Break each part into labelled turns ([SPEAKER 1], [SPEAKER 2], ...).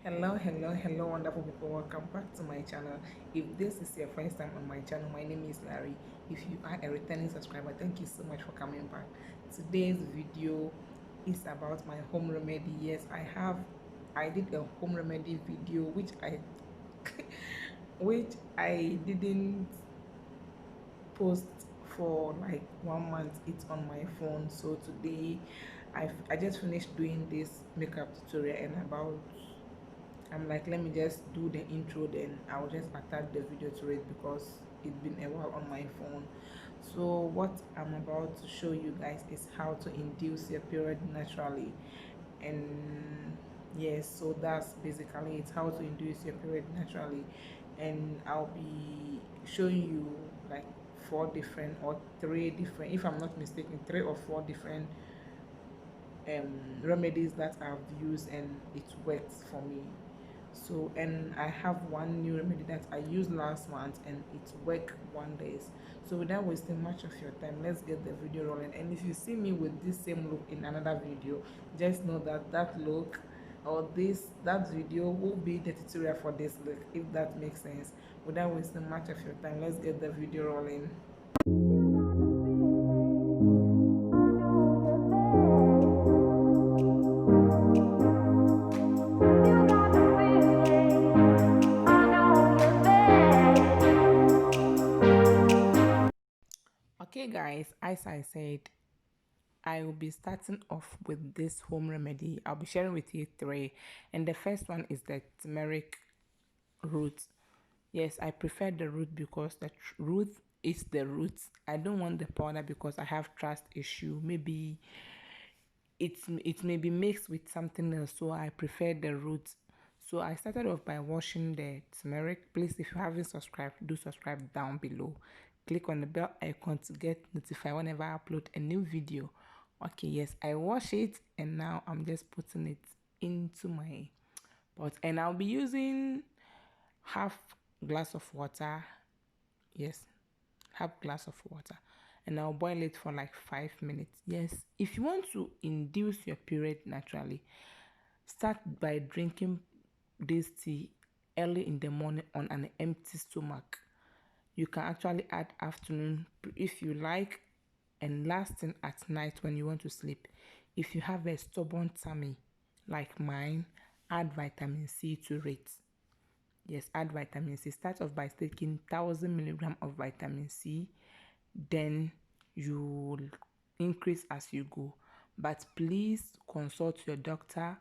[SPEAKER 1] Hello, wonderful people. Welcome back to my channel. If this is your first time on my channel, my name is Larry. If you are a returning subscriber, thank you so much for coming back. Today's video is about my home remedy. Yes, I did a home remedy video which I didn't post for like 1 month. It's on my phone. So today I just finished doing this makeup tutorial and about I'm like, let me just do the intro, then I'll just attach the video to it because it's been a while on my phone. So what I'm about to show you guys is how to induce your period naturally. And yes, so that's basically it, how to induce your period naturally. And I'll be showing you like four different or three different, if I'm not mistaken, three or four different remedies that I've used and it works for me. So, and I have one new remedy that I used last month and it worked wonders. So without wasting much of your time, let's get the video rolling. And if you see me with this same look in another video, just know that that look or that video will be the tutorial for this look, if that makes sense. Without wasting much of your time, let's get the video rolling. Okay guys, as I said, I will be starting off with this home remedy. I'll be sharing with you three, and the first one is the turmeric root. Yes, I prefer the root because the root is the root. I don't want the powder because I have trust issue. Maybe it may be mixed with something else, so I prefer the root. So I started off by washing the turmeric. Please, if you haven't subscribed, do subscribe down below. Click on the bell icon to get notified whenever I upload a new video. Okay, yes, I wash it and now I'm just putting it into my pot, and I'll be using half glass of water. Yes, half glass of water, and I'll boil it for like 5 minutes. Yes, if you want to induce your period naturally, start by drinking this tea early in the morning on an empty stomach. You can actually add afternoon if you like, and lasting at night when you want to sleep. If you have a stubborn tummy like mine, add vitamin C to it. Yes, add vitamin C. Start off by taking 1,000 milligram of vitamin C, then you will increase as you go. But please consult your doctor,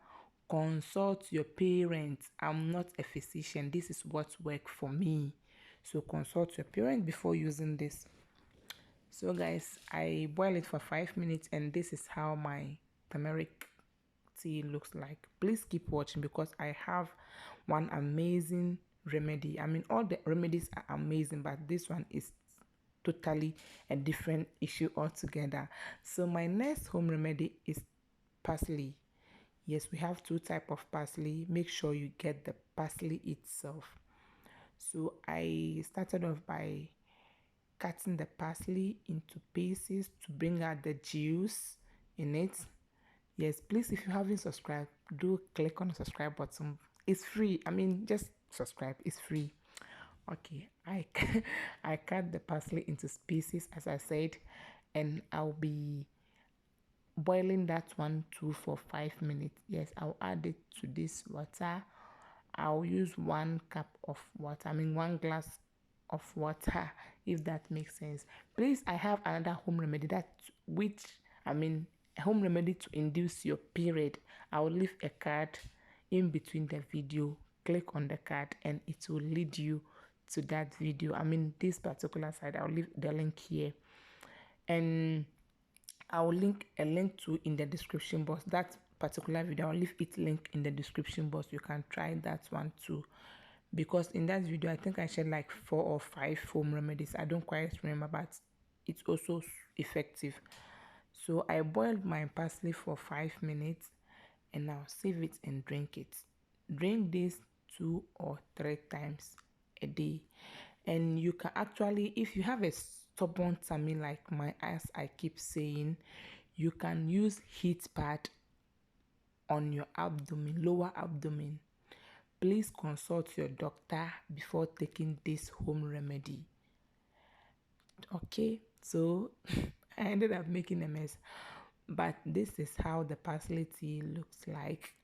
[SPEAKER 1] consult your parents. I'm not a physician. This is what worked for me. So consult your parent before using this. So guys, I boil it for 5 minutes and this is how my turmeric tea looks like. Please keep watching because I have one amazing remedy. I mean, all the remedies are amazing, but this one is totally a different issue altogether. So my next home remedy is parsley. Yes, we have two type of parsley. Make sure you get the parsley itself. So I started off by cutting the parsley into pieces to bring out the juice in it. Yes, please, if you haven't subscribed, do click on the subscribe button. It's free. I mean, just subscribe. It's free. Okay, I cut the parsley into pieces as I said, and I'll be boiling that one too for 5 minutes. Yes, I'll add it to this water. I'll use 1 cup of water. I mean 1 glass of water, if that makes sense. Please, I have another home remedy a home remedy to induce your period. I will leave a card in between the video. Click on the card and it will lead you to that video. I mean this particular side, I'll leave the link here, and I'll link a link to in the description box. That particular video, I'll leave it link in the description box. You can try that one too, because in that video I think I shared like 4 or 5 home remedies. I don't quite remember, but it's also effective. So I boiled my parsley for 5 minutes and I'll save it and drink it. Drink this 2 or 3 times a day. And you can actually, if you have a stubborn tummy like my, as I keep saying, you can use heat pad on your abdomen, lower abdomen. please consult your doctor before taking this home remedy. Okay, so I ended up making a mess, but this is how the parsley tea looks like.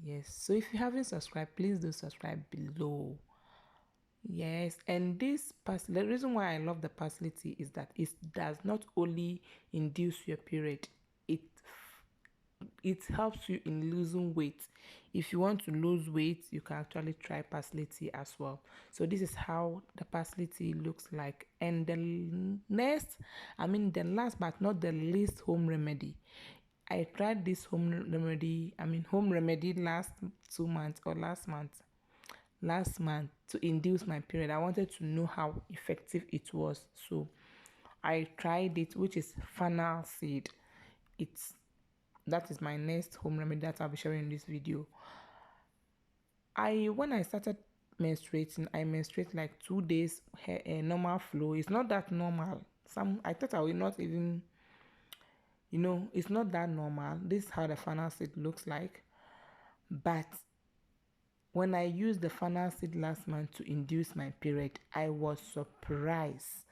[SPEAKER 1] Yes, so if you haven't subscribed, please do subscribe below. Yes, and this parsley, the reason why I love the parsley tea is that it does not only induce your period, it it helps you in losing weight. If you want to lose weight, you can actually try parsley tea as well. So this is how the parsley tea looks like. And the next, the last but not the least home remedy. I tried this home remedy last 2 months or last month to induce my period. I wanted to know how effective it was. So I tried it, which is fennel seed. It's that is my next home remedy that I'll be sharing in this video. When I started menstruating, I menstruate like 2 days normal flow. It's not that normal. I thought I will not even, it's not that normal. This is how the fennel seed looks like. But when I used the fennel seed last month to induce my period, I was surprised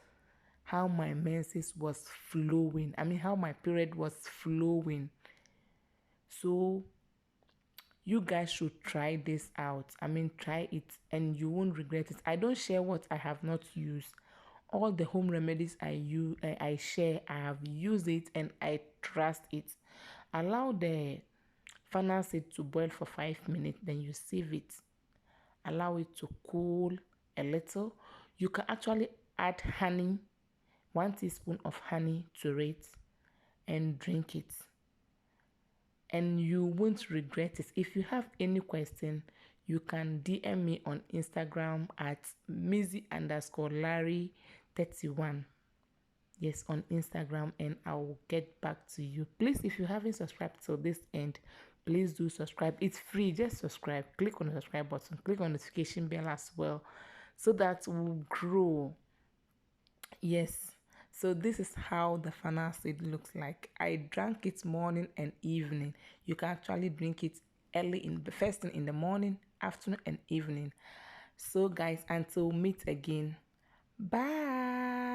[SPEAKER 1] how my menses was flowing. How my period was flowing. So you guys should try this out. Try it and you won't regret it. I don't share what I have not used. All the home remedies I share, I have used it and I trust it. Allow the fennel seed to boil for 5 minutes, then you sieve it. Allow it to cool a little. You can actually add honey, 1 teaspoon of honey to it, and drink it. And you won't regret it. If you have any question, you can DM me on Instagram at Mizzy_Larry31. Yes, on Instagram, and I will get back to you. Please, if you haven't subscribed till this end, please do subscribe. It's free. Just subscribe. Click on the subscribe button. Click on the notification bell as well, so that we'll grow. Yes. So this is how the fennel seed looks like. I drank it morning and evening. You can actually drink it early in the first thing in the morning, afternoon, and evening. So guys, until we meet again. Bye.